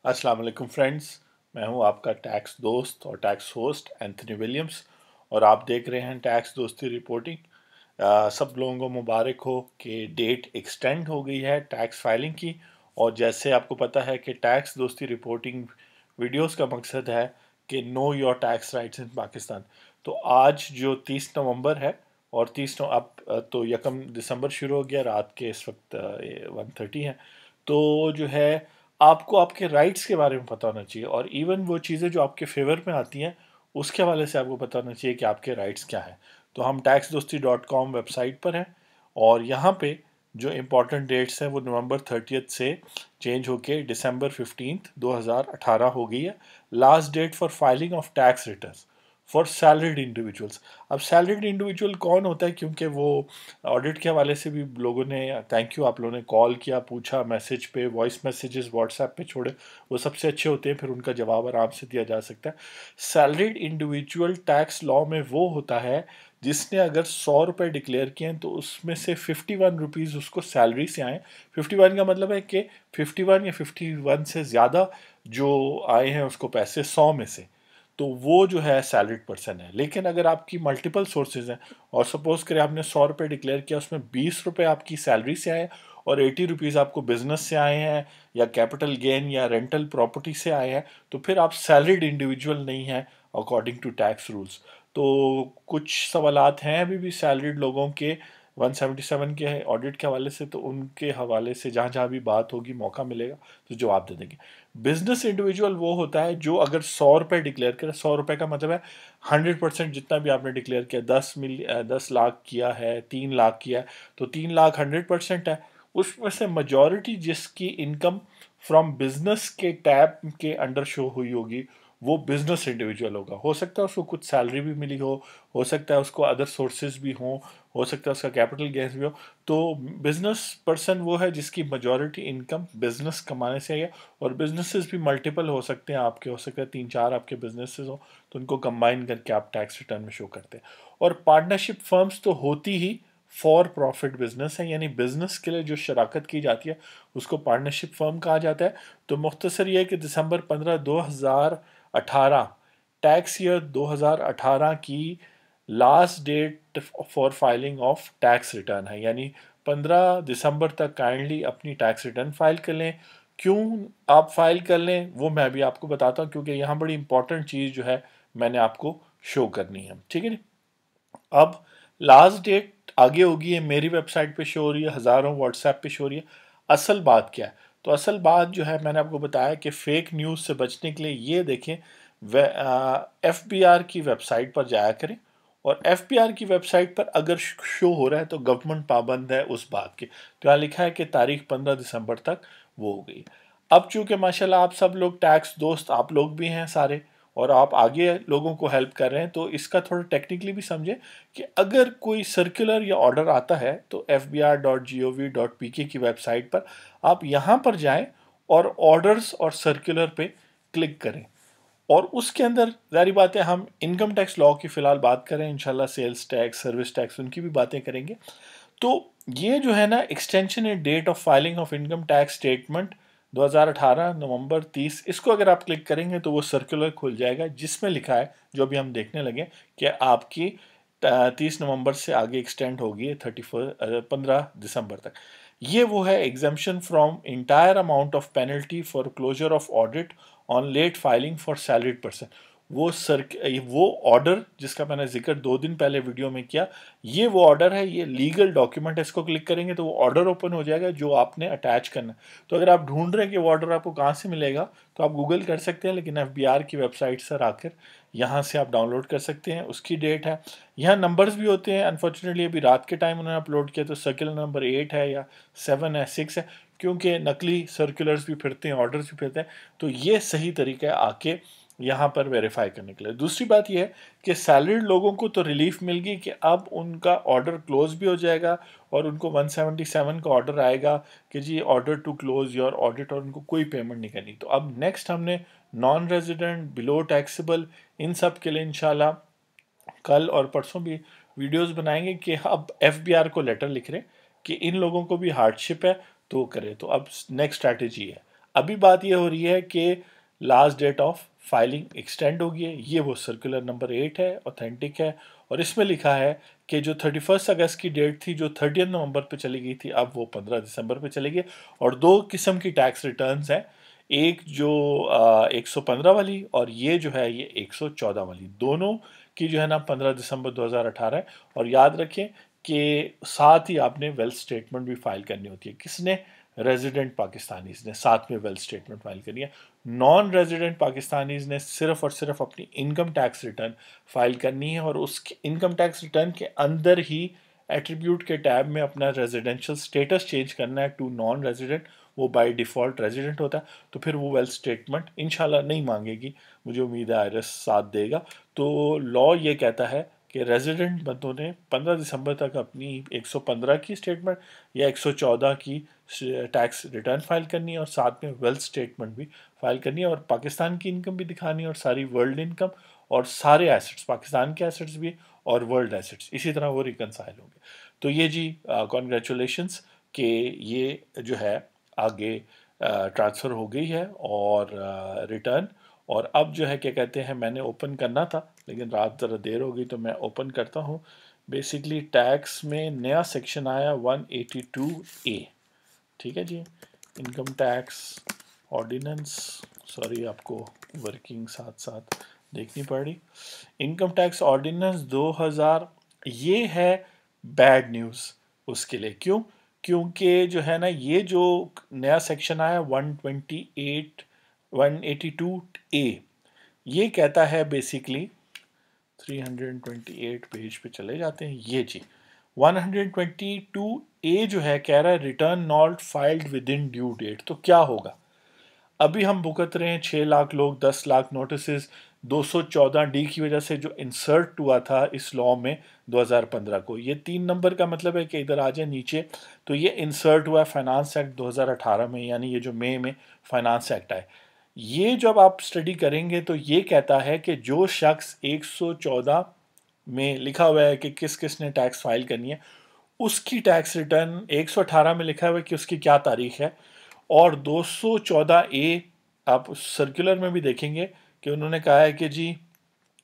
अस्सलाम वालेकुम फ्रेंड्स, मैं हूं आपका टैक्स दोस्त और टैक्स होस्ट एंथनी विलियम्स और आप देख रहे हैं टैक्स दोस्ती रिपोर्टिंग। सब लोगों को मुबारक हो कि डेट एक्सटेंड हो गई है टैक्स फाइलिंग की। और जैसे आपको पता है कि टैक्स दोस्ती रिपोर्टिंग वीडियोस का मकसद है कि नो योर टैक्स राइट्स इन पाकिस्तान। तो आज जो 30 नवंबर है और 30 अब तो 1 दिसंबर शुरू हो गया, रात के इस वक्त 1:30 है। तो जो है आपको आपके राइट्स के बारे में पता होना चाहिए और इवन वो चीज़ें जो आपके फेवर में आती हैं उसके हवाले से आपको पता होना चाहिए कि आपके राइट्स क्या हैं। तो हम taxdosti.com वेबसाइट पर हैं और यहाँ पे जो इम्पोर्टेंट डेट्स हैं वो नवंबर 30 से चेंज होके December 15 2018 हो गई है। Last date for filing of tax return for salaried individuals. अब सैलरीड इंडिविजुअल कौन होता है, क्योंकि वो ऑडिट के हवाले से भी लोगों ने, थैंक यू, आप लोगों ने कॉल किया, पूछा, मैसेज पे वॉइस मैसेजेस व्हाट्सएप पे छोड़े, वो सबसे अच्छे होते हैं, फिर उनका जवाब आराम से दिया जा सकता है। सैलरीड इंडिविजुअल टैक्स लॉ में वो होता है जिसने अगर 100 रुपये डिक्लेयर किए हैं तो उसमें से 51 रुपीज़ उसको सैलरी से आए। 51 का मतलब है कि 51 या 51 से ज़्यादा जो आए हैं उसको पैसे 100 में से, तो वो जो है सैलरीड पर्सन है। लेकिन अगर आपकी मल्टीपल सोर्सेज हैं और सपोज करें आपने 100 रुपये डिक्लेयर किया, उसमें 20 रुपये आपकी सैलरी से आए और 80 रुपीज़ आपको बिजनेस से आए हैं या कैपिटल गेन या रेंटल प्रॉपर्टी से आए हैं, तो फिर आप सैलरीड इंडिविजुअल नहीं हैं अकॉर्डिंग टू टैक्स रूल्स। तो कुछ सवालात हैं अभी भी सैलरीड लोगों के 177 के ऑडिट के हवाले से, तो उनके हवाले से जहाँ जहाँ भी बात होगी मौका मिलेगा तो जवाब दे देंगे। बिजनेस इंडिविजुअल वो होता है जो अगर 100 रुपये डिक्लेयर करे, 100 रुपये का मतलब है 100% जितना भी आपने डिक्लेयर किया, 10 लाख किया है, 3 लाख किया है, तो 3 लाख 100% है। उसमें से मजॉरिटी जिसकी इनकम फ्रॉम बिजनेस के टैब के अंडर शो हुई होगी वो बिजनेस इंडिविजुअल होगा। हो सकता है उसको कुछ सैलरी भी मिली हो सकता है उसको अदर सोर्सेज भी हो सकता है उसका कैपिटल गेन्स भी हो। तो बिजनेस पर्सन वो है जिसकी मेजॉरिटी इनकम बिजनेस कमाने से है। और बिजनेसेस भी मल्टीपल हो सकते हैं, आपके हो सकते हैं 3-4 आपके बिजनेसेस हो, तो उनको कंबाइन करके आप टैक्स रिटर्न में शो करते हैं। और पार्टनरशिप फर्म्स तो होती ही फॉर प्रॉफिट बिजनेस है, यानी बिजनेस के लिए जो शराकत की जाती है उसको पार्टनरशिप फर्म कहा जाता है। तो मुख्तसर ये है कि December 15 2018 टैक्स ईयर 2018 की last date for filing of tax return है, यानी 15 दिसंबर तक काइंडली अपनी टैक्स रिटर्न फाइल कर लें। क्यों आप फाइल कर लें वो मैं भी आपको बताता हूँ, क्योंकि यहाँ बड़ी इंपॉर्टेंट चीज़ जो है मैंने आपको शो करनी है, ठीक है। अब लास्ट डेट आगे होगी, है मेरी वेबसाइट पे शो हो रही है, हज़ारों व्हाट्सएप पे शो हो रही है। असल बात क्या है? तो असल बात जो है मैंने आपको बताया कि फेक न्यूज़ से बचने के लिए ये देखें, FBR की वेबसाइट पर जाया करें और FBR की वेबसाइट पर अगर शो हो रहा है तो गवर्नमेंट पाबंद है उस बात की। तो यहाँ लिखा है कि तारीख 15 दिसंबर तक वो हो गई। अब चूंकि माशाल्लाह आप सब लोग टैक्स दोस्त, आप लोग भी हैं सारे, और आप आगे लोगों को हेल्प कर रहे हैं, तो इसका थोड़ा टेक्निकली भी समझें कि अगर कोई सर्कुलर या ऑर्डर आता है तो fbr.gov.pk की वेबसाइट पर आप यहाँ पर जाएं और ऑर्डर्स और सर्कुलर पे क्लिक करें। और उसके अंदर जारी बात है, हम इनकम टैक्स लॉ की फ़िलहाल बात करें, इंशाल्लाह सेल्स टैक्स, सर्विस टैक्स, उनकी भी बातें करेंगे। तो ये जो है ना एक्सटेंशन है date of filing of income tax statement 2018 November 30, इसको अगर आप क्लिक करेंगे तो वो सर्कुलर खुल जाएगा जिसमें लिखा है, जो अभी हम देखने लगे, कि आपकी 30 नवंबर से आगे एक्सटेंड होगी 15 दिसंबर तक। ये वो है exemption from entire amount of penalty for closure of audit on late filing for salaried person. वो ऑर्डर जिसका मैंने जिक्र 2 दिन पहले वीडियो में किया, ये वो ऑर्डर है, ये लीगल डॉक्यूमेंट है। इसको क्लिक करेंगे तो वो ऑर्डर ओपन हो जाएगा जो आपने अटैच करना है। तो अगर आप ढूंढ रहे हैं कि वो ऑर्डर आपको कहाँ से मिलेगा तो आप गूगल कर सकते हैं, लेकिन FBR की वेबसाइट से आकर यहाँ से आप डाउनलोड कर सकते हैं। उसकी डेट है, यहाँ नंबर्स भी होते हैं। अनफॉर्चुनेटली अभी रात के टाइम उन्होंने अपलोड किया तो सर्कुलर नंबर 8 है या 7 है, 6 है, क्योंकि नकली सर्कुलर्स भी फिरते हैं, ऑर्डर्स भी फिरते हैं। तो ये सही तरीका है आके यहाँ पर वेरीफाई करने के लिए। दूसरी बात यह है कि सैलरीड लोगों को तो रिलीफ मिल गई कि अब उनका ऑर्डर क्लोज भी हो जाएगा और उनको 177 का ऑर्डर आएगा कि जी order to close your audit, और उनको कोई पेमेंट नहीं करनी। तो अब नेक्स्ट हमने नॉन रेजिडेंट, बिलो टैक्सेबल, इन सब के लिए इंशाल्लाह कल और परसों भी वीडियोस बनाएंगे कि अब FBR को लेटर लिख रहे कि इन लोगों को भी हार्डशिप है तो करें। तो अब नेक्स्ट स्ट्रैटेजी है, अभी बात ये हो रही है कि last date of filing extend होगी है, ये वो सर्कुलर नंबर 8 है, ऑथेंटिक है, और इसमें लिखा है कि जो 31 अगस्त की डेट थी जो 30 नवंबर पे चली गई थी, अब वो 15 दिसंबर पे चली गई। और दो किस्म की टैक्स रिटर्न्स हैं, एक जो 115 वाली, और ये जो है ये 114 वाली, दोनों की जो है ना 15 दिसंबर 2018 है। और याद रखें कि साथ ही आपने वेल्थ स्टेटमेंट भी फाइल करनी होती है। किसने? रेजिडेंट पाकिस्तानीज ने साथ में वेल्थ स्टेटमेंट फाइल करनी है। नॉन रेजिडेंट पाकिस्तानीज ने सिर्फ और सिर्फ अपनी इनकम टैक्स रिटर्न फाइल करनी है, और उस इनकम टैक्स रिटर्न के अंदर ही एट्रीब्यूट के टैब में अपना रेजिडेंशियल स्टेटस चेंज करना है टू नॉन रेजिडेंट। वो बाय डिफ़ॉल्ट रेजिडेंट होता है, तो फिर वो वेल्थ स्टेटमेंट इंशाल्लाह नहीं मांगेगी। मुझे उम्मीद है आईआरएस साथ देगा। तो लॉ ये कहता है कि रेजिडेंट बंदों ने 15 दिसंबर तक अपनी 115 की स्टेटमेंट या 114 की टैक्स रिटर्न फाइल करनी है, और साथ में वेल्थ स्टेटमेंट भी फाइल करनी है, और पाकिस्तान की इनकम भी दिखानी है, और सारी वर्ल्ड इनकम, और सारे एसेट्स, पाकिस्तान के एसेट्स भी और वर्ल्ड एसेट्स, इसी तरह वो रिकनसाइल होंगे। तो ये जी कॉन्ग्रेचुलेशंस कि ये जो है आगे ट्रांसफ़र हो गई है और रिटर्न। और अब जो है क्या कहते हैं, मैंने ओपन करना था लेकिन रात ज़रा देर हो गई, तो मैं ओपन करता हूँ। बेसिकली टैक्स में नया सेक्शन आया 182A। ठीक है जी, इनकम टैक्स ऑर्डिनेंस, सॉरी आपको वर्किंग साथ साथ देखनी पड़ी। इनकम टैक्स ऑर्डिनेंस 2000, ये है बैड न्यूज़ उसके लिए। क्यों? क्योंकि जो है ना, ये जो नया सेक्शन आया 128 182A, ये कहता है बेसिकली, 328 पेज पे चले जाते हैं, ये जी 122A जो है कह रहा है return not filed within due date. तो क्या होगा? अभी हम भुगत रहे हैं 6 लाख लोग 10 लाख नोटिस 214D की वजह से जो इंसर्ट हुआ था इस लॉ में 2015 को। ये 3 नंबर का मतलब है कि इधर आ जाए नीचे, तो ये इंसर्ट हुआ है फाइनेंस एक्ट 2018 में, यानी ये जो मई में फाइनेंस एक्ट आए। ये जब आप स्टडी करेंगे तो ये कहता है कि जो शख्स 114 में लिखा हुआ है कि किस किस ने टैक्स फाइल करनी है, उसकी टैक्स रिटर्न 118 में लिखा हुआ है कि उसकी क्या तारीख है, और 214A आप सर्कुलर में भी देखेंगे कि उन्होंने कहा है कि जी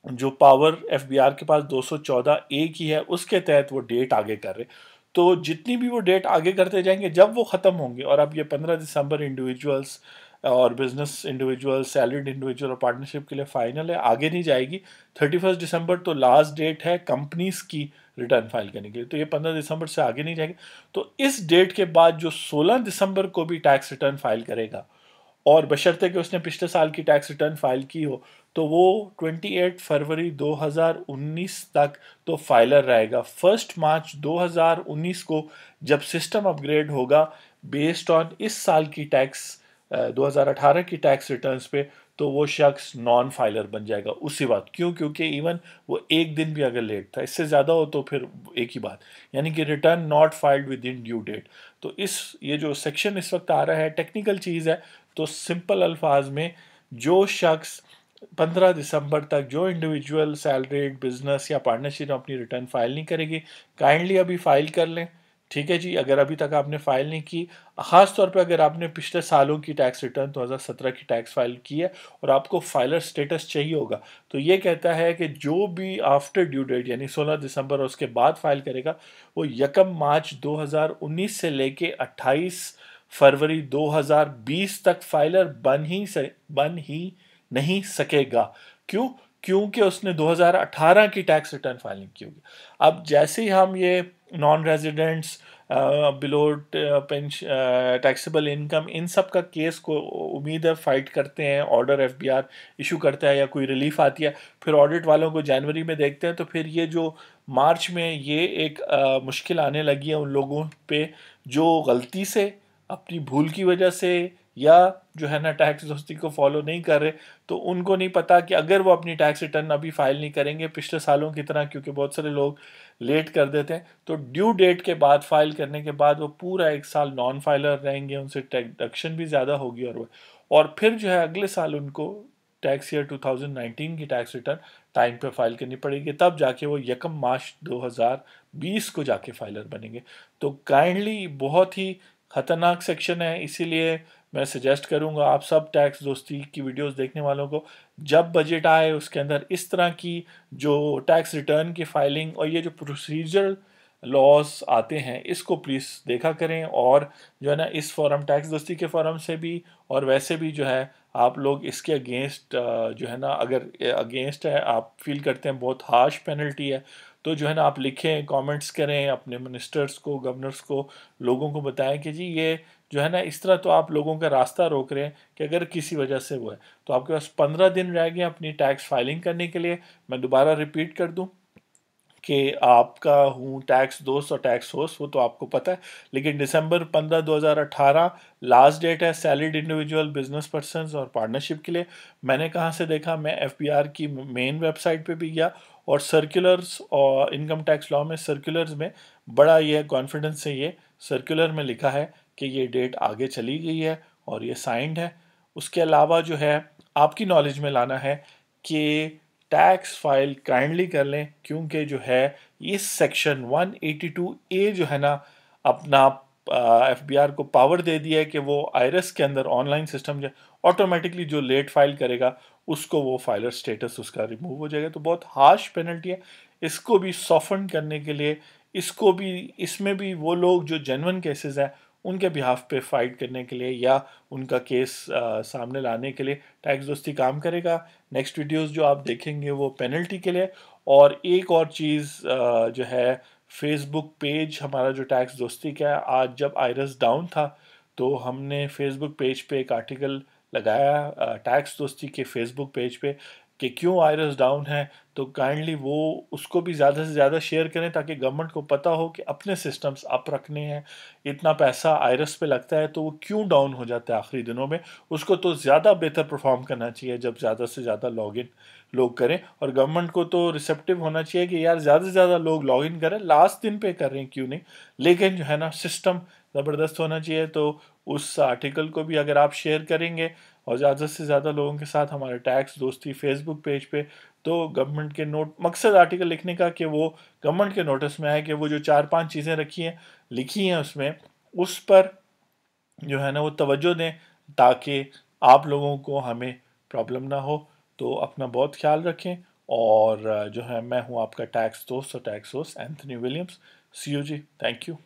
जो पावर एफबीआर के पास 214A की है उसके तहत वो डेट आगे कर रहे। तो जितनी भी वो डेट आगे करते जाएंगे, जब वो ख़त्म होंगे, और अब ये 15 दिसंबर इंडिविजुअल्स और बिजनेस इंडिविजुअल, सैलरीड इंडिविजुअल और पार्टनरशिप के लिए फाइनल है, आगे नहीं जाएगी। 31 दिसंबर तो लास्ट डेट है कंपनीज की रिटर्न फाइल करने के लिए, तो ये 15 दिसंबर से आगे नहीं जाएगी। तो इस डेट के बाद जो 16 दिसंबर को भी टैक्स रिटर्न फाइल करेगा, और बशर्ते कि उसने पिछले साल की टैक्स रिटर्न फाइल की हो, तो वो 28 फरवरी 2019 तक तो फाइलर रहेगा। 1 मार्च 2019 को जब सिस्टम अपग्रेड होगा बेस्ड ऑन इस साल की टैक्स 2018 की टैक्स रिटर्न्स पे, तो वो शख्स नॉन फाइलर बन जाएगा उसी बात। क्यों? क्योंकि इवन वो एक दिन भी अगर लेट था, इससे ज़्यादा हो तो फिर एक ही बात, यानी कि return not filed within due date. तो ये जो सेक्शन इस वक्त आ रहा है टेक्निकल चीज़ है, तो सिंपल अल्फाज में जो शख्स 15 दिसंबर तक, जो इंडिविजुअल सैलरीड बिजनेस या पार्टनरशिप अपनी रिटर्न फाइल नहीं करेगी, काइंडली अभी फाइल कर लें। ठीक है जी, अगर अभी तक आपने फाइल नहीं की, ख़ास तौर पे अगर आपने पिछले सालों की टैक्स रिटर्न 2017 की टैक्स फाइल की है और आपको फाइलर स्टेटस चाहिए होगा, तो ये कहता है कि जो भी आफ्टर ड्यू डेट यानी 16 दिसंबर और उसके बाद फाइल करेगा, वो 1 मार्च 2019 से लेके 28 फरवरी 2020 तक फाइलर बन ही नहीं सकेगा। क्यों? क्योंकि उसने 2018 की टैक्स रिटर्न फाइलिंग की होगी। अब जैसे ही हम ये non residents, below taxable income, इन सब का केस को उम्मीद है फाइट करते हैं, ऑर्डर एफबीआर इशू करता है या कोई रिलीफ आती है, फिर ऑडिट वालों को जनवरी में देखते हैं, तो फिर ये जो मार्च में ये एक मुश्किल आने लगी है उन लोगों पे जो गलती से, अपनी भूल की वजह से, या जो है ना टैक्स दोस्ती को फॉलो नहीं कर रहे, तो उनको नहीं पता कि अगर वो अपनी टैक्स रिटर्न अभी फाइल नहीं करेंगे पिछले सालों की तरह, क्योंकि बहुत सारे लोग लेट कर देते हैं, तो ड्यू डेट के बाद फाइल करने के बाद वो पूरा एक साल नॉन फाइलर रहेंगे, उनसे डिडक्शन भी ज़्यादा होगी, और फिर जो है अगले साल उनको टैक्स ईयर 2019 की टैक्स रिटर्न टाइम पे फाइल करनी पड़ेगी, तब जाके वो 1 मार्च 2020 को जाके फाइलर बनेंगे। तो काइंडली बहुत ही ख़तरनाक सेक्शन है, इसीलिए मैं सजेस्ट करूंगा आप सब टैक्स दोस्ती की वीडियोस देखने वालों को, जब बजट आए उसके अंदर इस तरह की जो टैक्स रिटर्न की फाइलिंग और ये जो प्रोसीजर लॉस आते हैं इसको प्लीज़ देखा करें। और जो है ना इस फोरम टैक्स दोस्ती के फोरम से भी और वैसे भी जो है आप लोग इसके अगेंस्ट जो है ना अगर अगेंस्ट है आप फील करते हैं बहुत हार्श पेनल्टी है तो जो है ना आप लिखें, कमेंट्स करें अपने मिनिस्टर्स को, गवर्नर्स को, लोगों को बताएं कि जी ये जो है ना इस तरह तो आप लोगों का रास्ता रोक रहे हैं कि अगर किसी वजह से वो है तो आपके पास 15 दिन रह गए अपनी टैक्स फाइलिंग करने के लिए। मैं दोबारा रिपीट कर दूं कि आपका हूँ टैक्स दोस्त और टैक्स होस्ट, वो तो आपको पता है, लेकिन दिसंबर 15 2018 लास्ट डेट है सैलरीड इंडिविजुअल, बिजनेस पर्सनस और पार्टनरशिप के लिए। मैंने कहाँ से देखा, मैं एफबीआर की मेन वेबसाइट पे भी गया और सर्कुलर्स और इनकम टैक्स लॉ में सर्कुलर्स में बड़ा ये कॉन्फिडेंस से ये सर्कुलर में लिखा है कि ये डेट आगे चली गई है और ये साइंड है। उसके अलावा जो है आपकी नॉलेज में लाना है कि टैक्स फाइल काइंडली कर लें, क्योंकि जो है इस सेक्शन 182A जो है ना अपना एफबीआर को पावर दे दिया है कि वो आईआरएस के अंदर ऑनलाइन सिस्टम जो ऑटोमेटिकली जो लेट फाइल करेगा उसको वो फाइलर स्टेटस उसका रिमूव हो जाएगा। तो बहुत हार्श पेनल्टी है। इसको भी सॉफन करने के लिए, इसको भी, इसमें भी वो लोग जो जेन्युइन केसेस हैं उनके बिहाफ पे फाइट करने के लिए या उनका केस सामने लाने के लिए टैक्स दोस्ती काम करेगा। नेक्स्ट वीडियोस जो आप देखेंगे वो पेनल्टी के लिए। और एक और चीज़ जो है फेसबुक पेज हमारा जो टैक्स दोस्ती का है, आज जब आयरस डाउन था तो हमने फेसबुक पेज पे एक आर्टिकल लगाया टैक्स दोस्ती के फेसबुक पेज पे कि क्यों आयरस डाउन है। तो काइंडली वो उसको भी ज़्यादा से ज़्यादा शेयर करें ताकि गवर्नमेंट को पता हो कि अपने सिस्टम्स अप रखने हैं। इतना पैसा आयरस पे लगता है तो वो क्यों डाउन हो जाता है आखिरी दिनों में, उसको तो ज़्यादा बेहतर परफॉर्म करना चाहिए जब ज़्यादा से ज़्यादा लॉगिन लोग करें। और गवर्नमेंट को तो रिसेप्टिव होना चाहिए कि यार ज़्यादा से ज़्यादा लोग लॉगिन करें, लास्ट दिन पे कर रहे हैं क्यों नहीं, लेकिन जो है ना सिस्टम ज़बरदस्त होना चाहिए। तो उस आर्टिकल को भी अगर आप शेयर करेंगे और ज़्यादा से ज़्यादा लोगों के साथ हमारे टैक्स दोस्ती फेसबुक पेज पे, तो गवर्नमेंट के नोट, मकसद आर्टिकल लिखने का कि वो गवर्नमेंट के नोटिस में आए कि वो जो 4-5 चीज़ें रखी हैं लिखी हैं उसमें, उस पर जो है ना वो तवज्जो दें ताकि आप लोगों को हमें प्रॉब्लम ना हो। तो अपना बहुत ख्याल रखें। और जो है मैं हूँ आपका टैक्स दोस्त और tax host Anthony Williams. See you जी, थैंक यू।